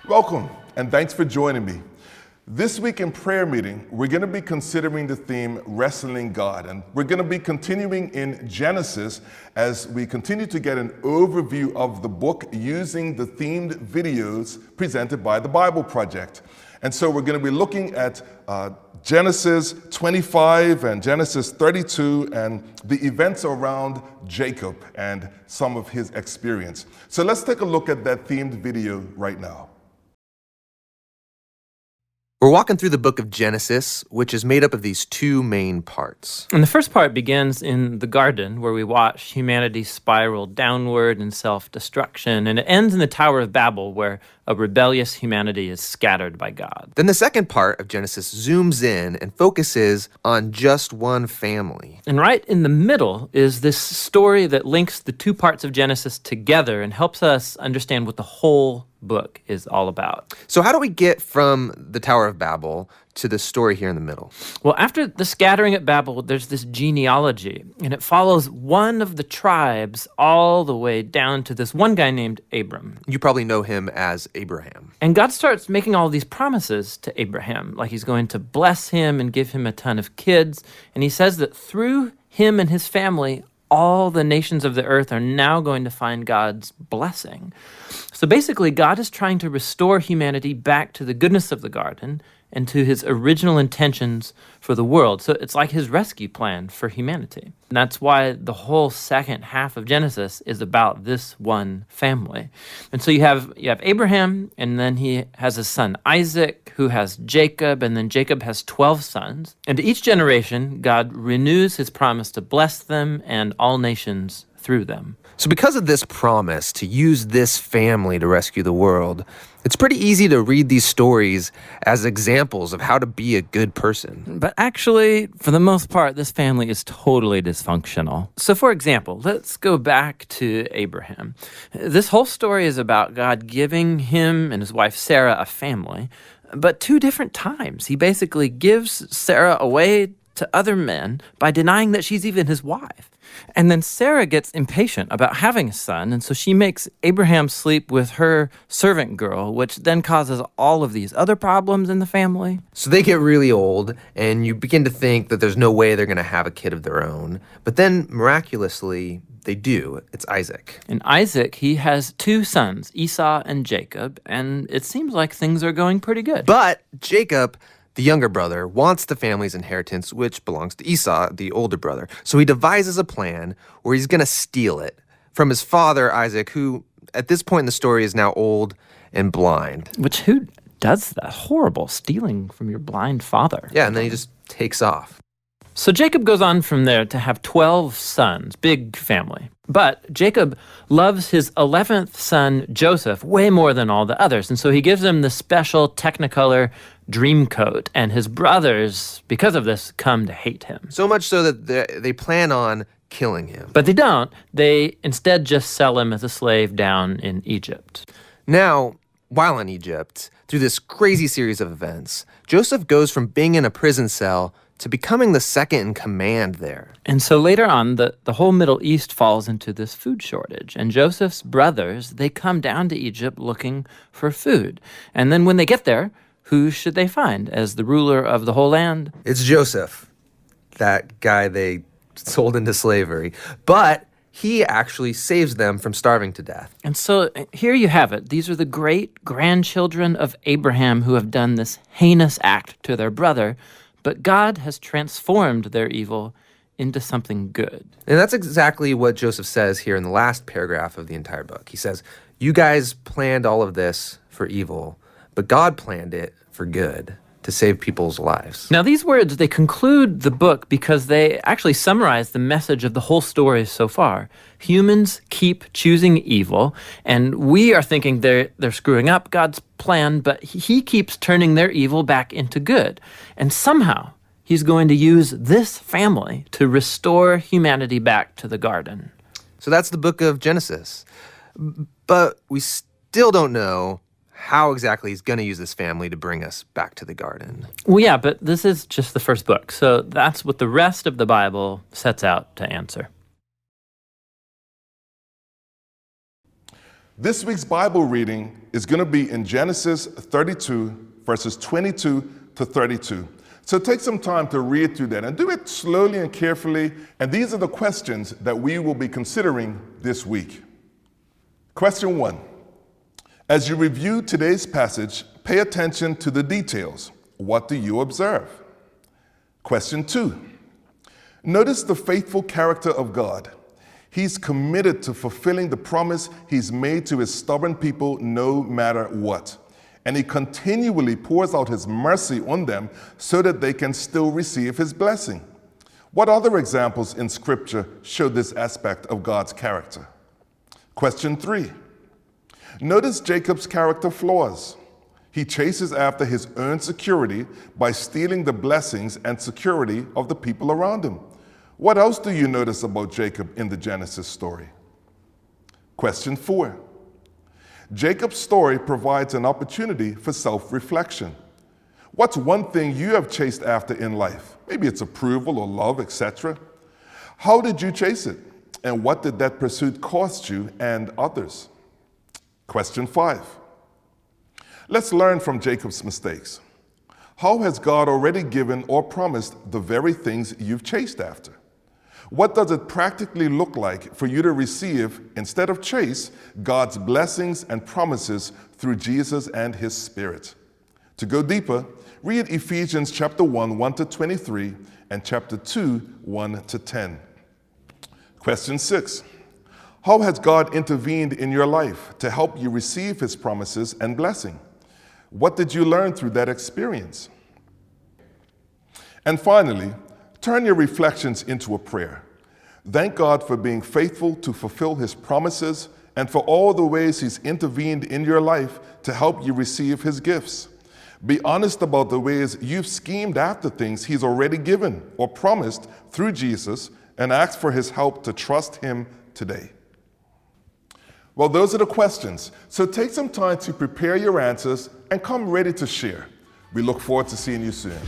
Welcome, and thanks for joining me. This week in prayer meeting, we're going to be considering the theme Wrestling God, and we're going to be continuing in Genesis as we continue to get an overview of the book using the themed videos presented by the Bible Project. And so we're going to be looking at Genesis 25 and Genesis 32 and the events around Jacob and some of his experience. So let's take a look at that themed video right now. We're walking through the book of Genesis, which is made up of these two main parts. And the first part begins in the garden, where we watch humanity spiral downward in self-destruction, and it ends in the Tower of Babel, where a rebellious humanity is scattered by God. Then the second part of Genesis zooms in and focuses on just one family. And right in the middle is this story that links the two parts of Genesis together and helps us understand what the whole book is all about. So how do we get from the Tower of Babel to the story here in the middle? Well, after the scattering at Babel, there's this genealogy, and it follows one of the tribes all the way down to this one guy named Abram. You probably know him as Abraham. And God starts making all these promises to Abraham, like he's going to bless him and give him a ton of kids. And he says that through him and his family, all the nations of the earth are now going to find God's blessing. So basically, God is trying to restore humanity back to the goodness of the garden and to his original intentions for the world. So it's like his rescue plan for humanity. And that's why the whole second half of Genesis is about this one family. And so you have Abraham, and then he has his son Isaac, who has Jacob, and then Jacob has 12 sons. And to each generation, God renews his promise to bless them and all nations through them. So because of this promise to use this family to rescue the world, it's pretty easy to read these stories as examples of how to be a good person. But actually, for the most part, this family is totally dysfunctional. So for example, let's go back to Abraham. This whole story is about God giving him and his wife Sarah a family, but two different times. He basically gives Sarah away to other men by denying that she's even his wife. And then Sarah gets impatient about having a son, and so she makes Abraham sleep with her servant girl, which then causes all of these other problems in the family. So they get really old, and you begin to think that there's no way they're going to have a kid of their own. But then, miraculously, they do. It's Isaac. And Isaac, he has two sons, Esau and Jacob, and it seems like things are going pretty good. But Jacob, the younger brother, wants the family's inheritance, which belongs to Esau, the older brother. So he devises a plan where he's going to steal it from his father, Isaac, who at this point in the story is now old and blind. Which, who does that? Horrible, stealing from your blind father. Yeah, and then he just takes off. So Jacob goes on from there to have 12 sons, big family. But Jacob loves his 11th son, Joseph, way more than all the others. And so he gives him the special Technicolor dream coat. And his brothers, because of this, come to hate him. So much so that they plan on killing him. But they don't. They instead just sell him as a slave down in Egypt. Now, while in Egypt, through this crazy series of events, Joseph goes from being in a prison cell to becoming the second in command there. And so later on, the whole Middle East falls into this food shortage. And Joseph's brothers, they come down to Egypt looking for food. And then when they get there, who should they find as the ruler of the whole land? It's Joseph, that guy they sold into slavery. But he actually saves them from starving to death. And so here you have it. These are the great-grandchildren of Abraham who have done this heinous act to their brother. But God has transformed their evil into something good. And that's exactly what Joseph says here in the last paragraph of the entire book. He says, you guys planned all of this for evil, but God planned it for good, to save people's lives. Now, these words, they conclude the book because they actually summarize the message of the whole story so far. Humans keep choosing evil, and we are thinking they're screwing up God's plan, but he keeps turning their evil back into good. And somehow, he's going to use this family to restore humanity back to the garden. So that's the book of Genesis. But we still don't know how exactly he's going to use this family to bring us back to the garden. Well, yeah, but this is just the first book. So that's what the rest of the Bible sets out to answer. This week's Bible reading is going to be in Genesis 32, verses 22 to 32. So take some time to read through that and do it slowly and carefully. And these are the questions that we will be considering this week. Question 1. As you review today's passage, pay attention to the details. What do you observe? Question 2. Notice the faithful character of God. He's committed to fulfilling the promise he's made to his stubborn people no matter what. And he continually pours out his mercy on them so that they can still receive his blessing. What other examples in Scripture show this aspect of God's character? Question 3. Notice Jacob's character flaws. He chases after his earned security by stealing the blessings and security of the people around him. What else do you notice about Jacob in the Genesis story? Question 4. Jacob's story provides an opportunity for self-reflection. What's one thing you have chased after in life? Maybe it's approval or love, etc. How did you chase it? And what did that pursuit cost you and others? Question 5. Let's learn from Jacob's mistakes. How has God already given or promised the very things you've chased after? What does it practically look like for you to receive, instead of chase, God's blessings and promises through Jesus and his Spirit? To go deeper, read Ephesians chapter 1, 1 to 23, and chapter 2, 1 to 10. Question 6. How has God intervened in your life to help you receive his promises and blessing? What did you learn through that experience? And finally, turn your reflections into a prayer. Thank God for being faithful to fulfill his promises and for all the ways he's intervened in your life to help you receive his gifts. Be honest about the ways you've schemed after things he's already given or promised through Jesus, and ask for his help to trust him today. Well, those are the questions. So take some time to prepare your answers and come ready to share. We look forward to seeing you soon.